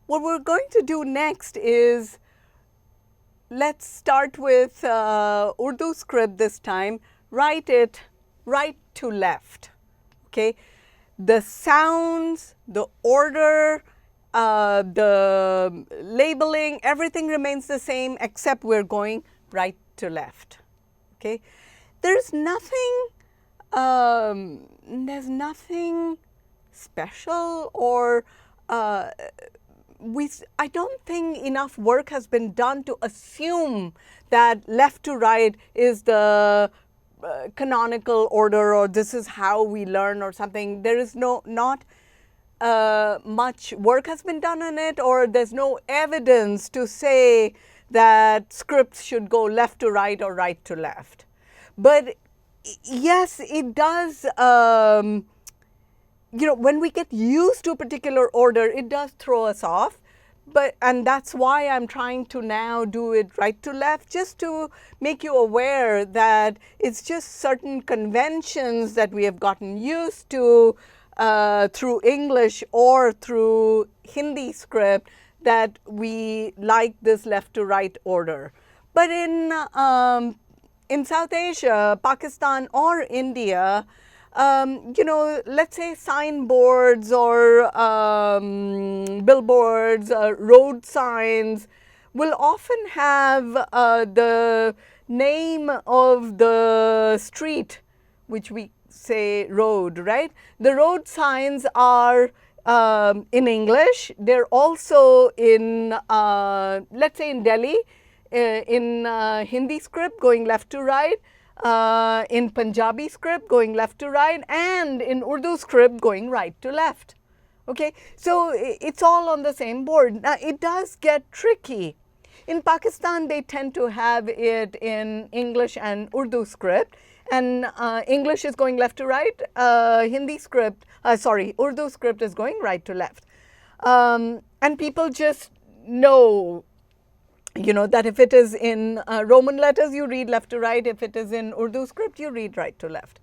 What we're going to do next is let's start with Urdu script this time. Write it right to left. Okay, the sounds, the order, the labeling, everything remains the same except we're going right to left. Okay, there's nothing. There's nothing special or I don't think enough work has been done to assume that left to right is the canonical order or this is how we learn or something. There is not much work has been done on it, or there's no evidence to say that scripts should go left to right or right to left. But yes, it does. When we get used to a particular order, it does throw us off. And that's why I'm trying to now do it right to left, just to make you aware that it's just certain conventions that we have gotten used to through English or through Hindi script that we like this left to right order. But in South Asia, Pakistan or India, let's say signboards or billboards, road signs will often have the name of the street, which we say road, right? The road signs are in English. They're also in, let's say in Delhi, in Hindi script going left to right. In Punjabi script going left to right, and in Urdu script going right to left. Okay, so it's all on the same board. Now it does get tricky. In Pakistan, they tend to have it in English and Urdu script, and English is going left to right. Urdu script is going right to left, and people just know that if it is in Roman letters, you read left to right. If it is in Urdu script, you read right to left.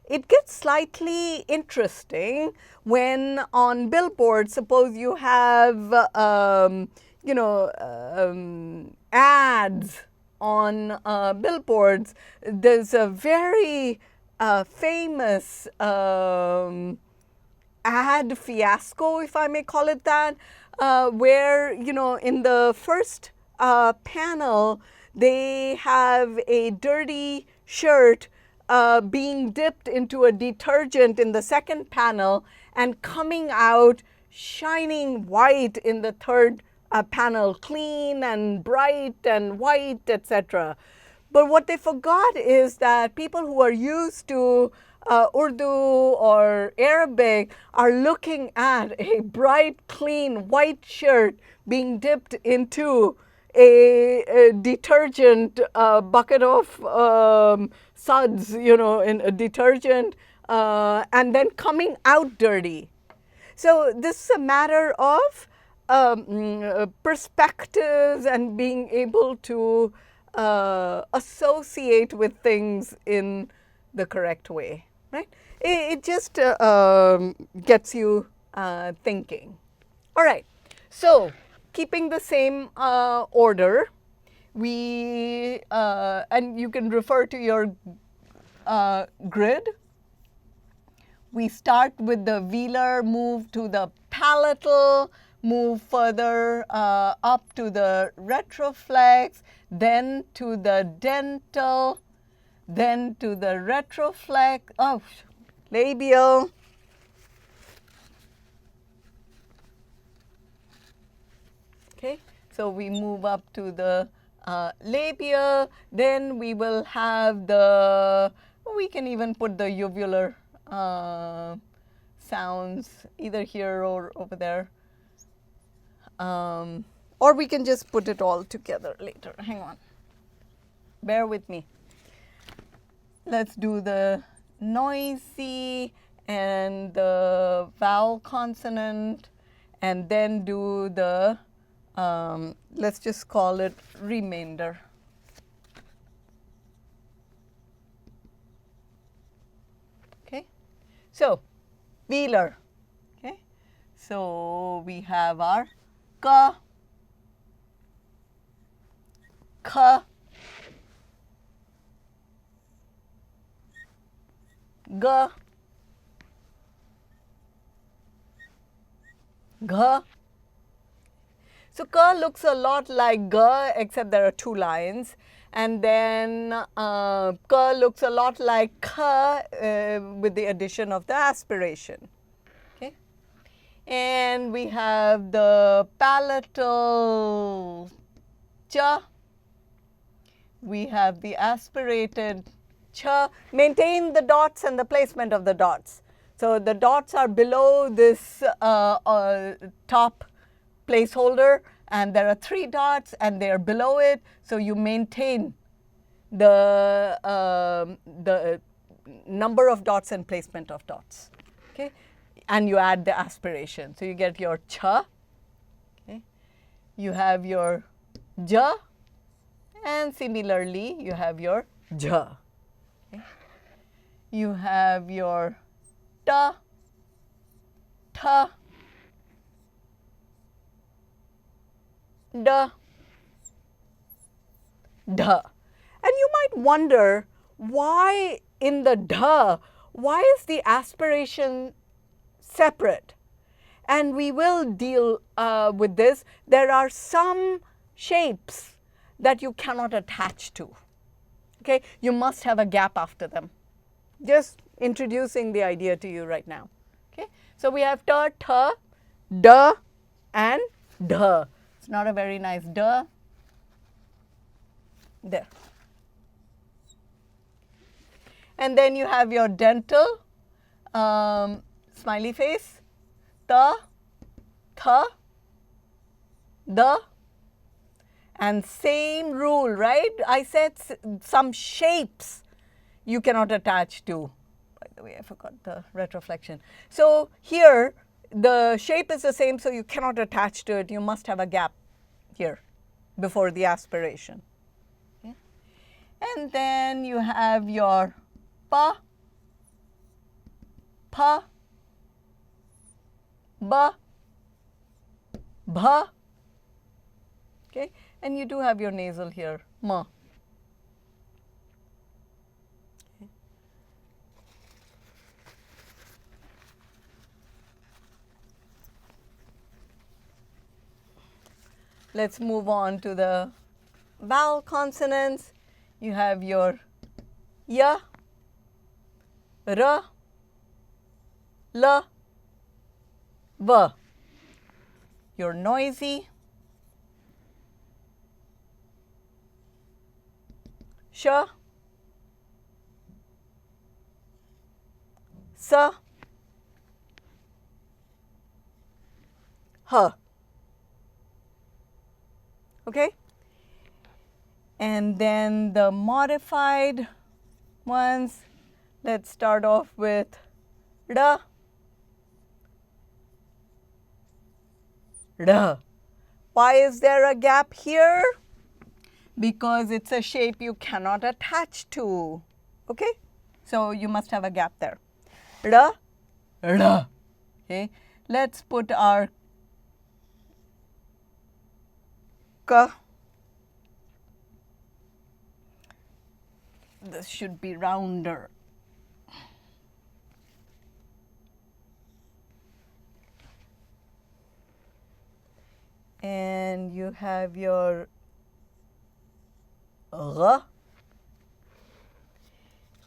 It gets slightly interesting when on billboards, suppose you have, ads on billboards. There's a very famous ad fiasco, if I may call it that, where, in the first panel, they have a dirty shirt being dipped into a detergent in the second panel and coming out shining white in the third panel, clean and bright and white, etc. But what they forgot is that people who are used to Urdu or Arabic are looking at a bright, clean, white shirt being dipped into a detergent bucket of suds, in a detergent, and then coming out dirty. So this is a matter of perspectives and being able to associate with things in the correct way, right? It just gets you thinking. All right, so keeping the same order, and you can refer to your grid. We start with the velar, move to the palatal, move further up to the retroflex, then to the dental, then to the retroflex, labial. Okay, so we move up to the labia, then we will have we can even put the uvular sounds either here or over there. Or we can just put it all together later. Hang on. Bear with me. Let's do the noisy and the vowel consonant, and then do the, let's just call it remainder. Okay, so velar. Okay, So we have our ka, kha, ga, gha. So ka looks a lot like ga, except there are two lines. And then ka looks a lot like kha with the addition of the aspiration. Okay. And we have the palatal cha. We have the aspirated cha. Maintain the dots and the placement of the dots. So the dots are below this top placeholder, and there are 3 dots and they are below it. So you maintain the number of dots and placement of dots. Okay, and you add the aspiration. So you get your cha. Okay, you have your ja, and similarly you have your ja. Okay. You have your ta, tha, da, da. And you might wonder why in the da, why is the aspiration separate? And we will deal with this. There are some shapes that you cannot attach to. Okay, you must have a gap after them. Just introducing the idea to you right now. Okay, so we have ta, tha, da, and dha. It's not a very nice da. There. And then you have your dental smiley face, ta, tha, da. And same rule, right? I said some shapes you cannot attach to. By the way, I forgot the retroflexion. So here, the shape is the same, so you cannot attach to it. You must have a gap here before the aspiration. Okay. And then you have your pa, pa, ba, bha. Okay. And you do have your nasal here, ma. Okay. Let's move on to the vowel consonants. You have your ya, ra, la, va. Your noisy, sha, sa, ha. Okay? And then the modified ones, let's start off with da, da. Why is there a gap here? Because it's a shape you cannot attach to. Okay? So you must have a gap there. Da, da. Okay? Let's put our ka. This should be rounder. And you have your gha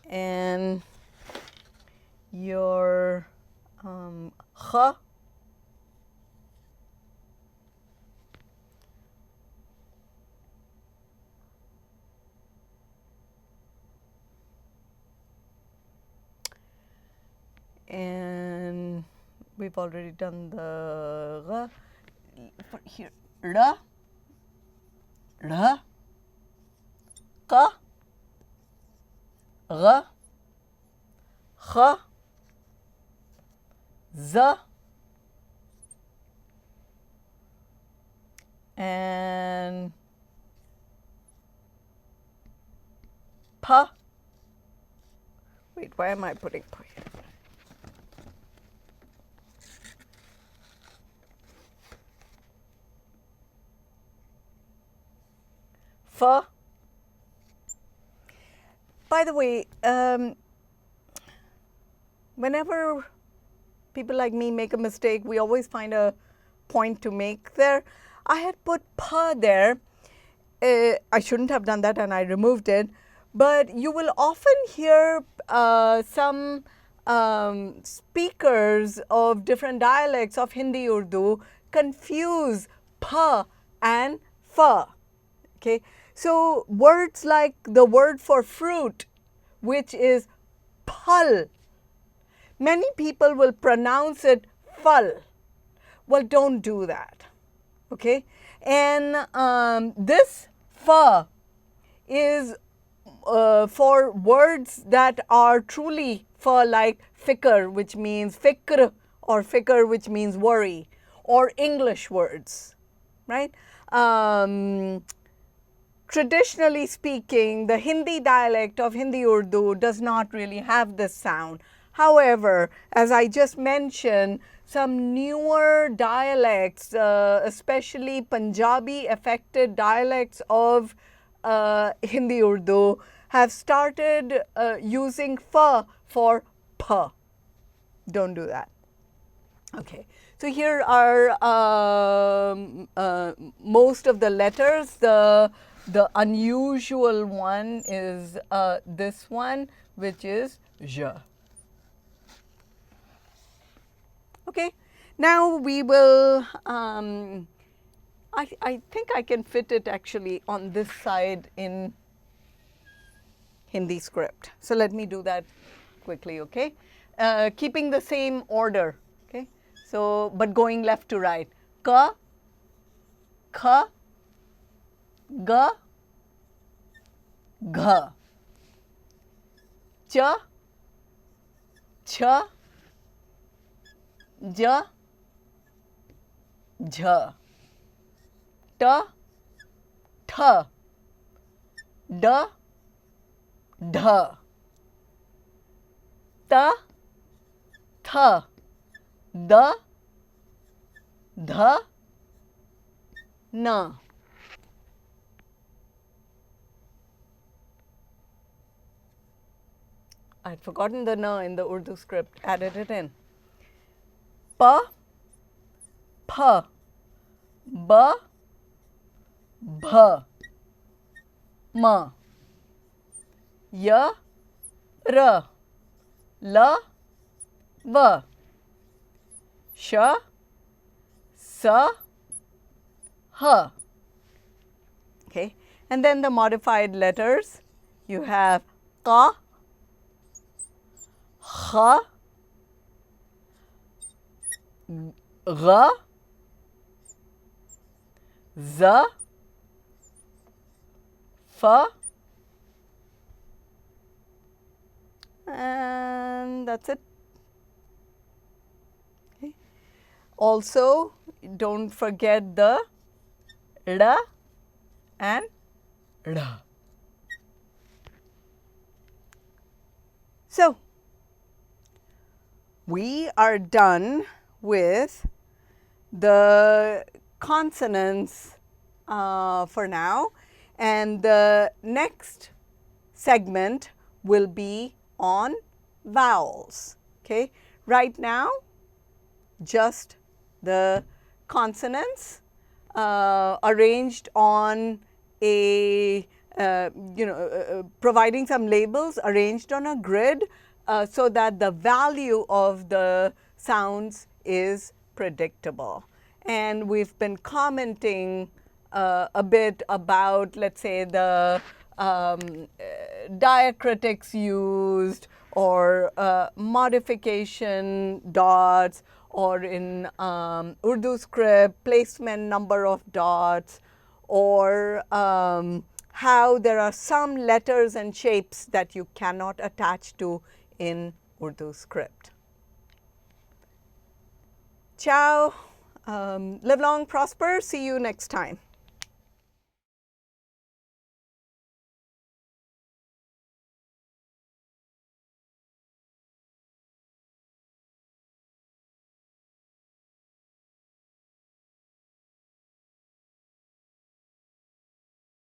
and your kha. And we've already done the gha. Here, ra, ra, ka, gha, kha, za, and pa. Wait, why am I putting pa here? F. By the way, whenever people like me make a mistake, we always find a point to make there. I had put P there. I shouldn't have done that and I removed it. But you will often hear some speakers of different dialects of Hindi-Urdu confuse P and F. Okay? So words like the word for fruit, which is phal, many people will pronounce it phal. Well, don't do that. Okay? And this F is for words that are truly like fikr, which means fikr, or fikr, which means worry, or English words, right? Traditionally speaking, the Hindi dialect of Hindi-Urdu does not really have this sound. However, as I just mentioned, some newer dialects, especially Punjabi-affected dialects of Hindi-Urdu, have started using F for P. Don't do that. Okay. So here are most of the letters. The unusual one is this one, which is J. Okay. Now we will, I think I can fit it actually on this side in Hindi script. So let me do that quickly, okay? Keeping the same order, okay? So, but going left to right. Ka, kha, ga, gha. Cha, cha, ja, jha. Ta, tha. Da, dha. Ta, tha. Da, dha, na. I'd forgotten the na in the Urdu script, added it in. Pa, pha, ba, bha, ma, ya, ra, la, va, sha, sa, ha. Okay, and then the modified letters, you have ka, kha, gha, za, fa, and that's it. Okay. Also, don't forget the ra and ra. So, we are done with the consonants for now, and the next segment will be on vowels. Okay, right now just the consonants arranged on a providing some labels arranged on a grid so that the value of the sounds is predictable. And we've been commenting a bit about, let's say, the diacritics used, or modification dots, or in Urdu script, placement number of dots, or how there are some letters and shapes that you cannot attach to in Urdu script. Ciao. Live long, prosper. See you next time.